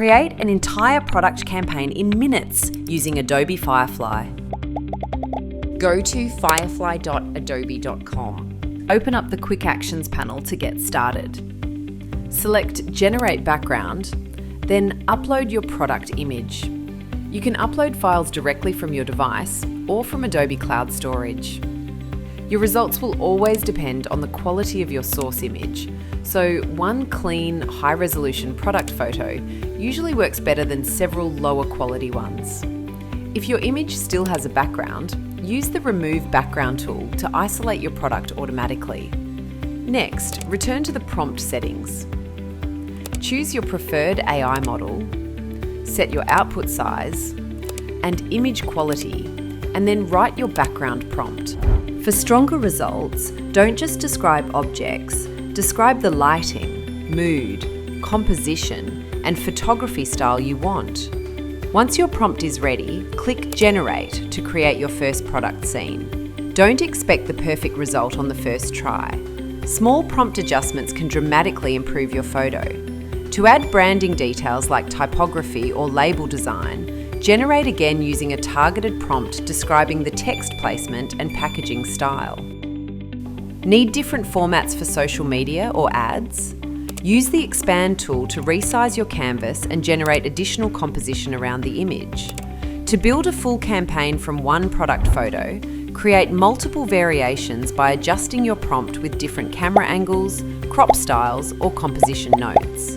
Create an entire product campaign in minutes using Adobe Firefly. Go to firefly.adobe.com. Open up the Quick Actions panel to get started. Select Generate Background, then upload your product image. You can upload files directly from your device or from Adobe Cloud Storage. Your results will always depend on the quality of your source image, so one clean, high-resolution product photo usually works better than several lower quality ones. If your image still has a background, use the Remove Background tool to isolate your product automatically. Next, return to the prompt settings. Choose your preferred AI model, set your output size and image quality, and then write your background prompt. For stronger results, don't just describe objects, describe the lighting, mood, composition, and photography style you want. Once your prompt is ready, click Generate to create your first product scene. Don't expect the perfect result on the first try. Small prompt adjustments can dramatically improve your photo. To add branding details like typography or label design, generate again using a targeted prompt describing the text placement and packaging style. Need different formats for social media or ads? Use the Expand tool to resize your canvas and generate additional composition around the image. To build a full campaign from one product photo, create multiple variations by adjusting your prompt with different camera angles, crop styles, or composition notes.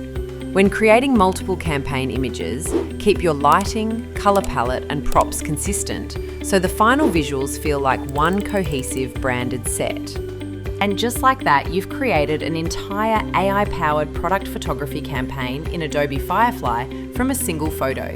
When creating multiple campaign images, keep your lighting, colour palette and props consistent so the final visuals feel like one cohesive branded set. And just like that, you've created an entire AI-powered product photography campaign in Adobe Firefly from a single photo.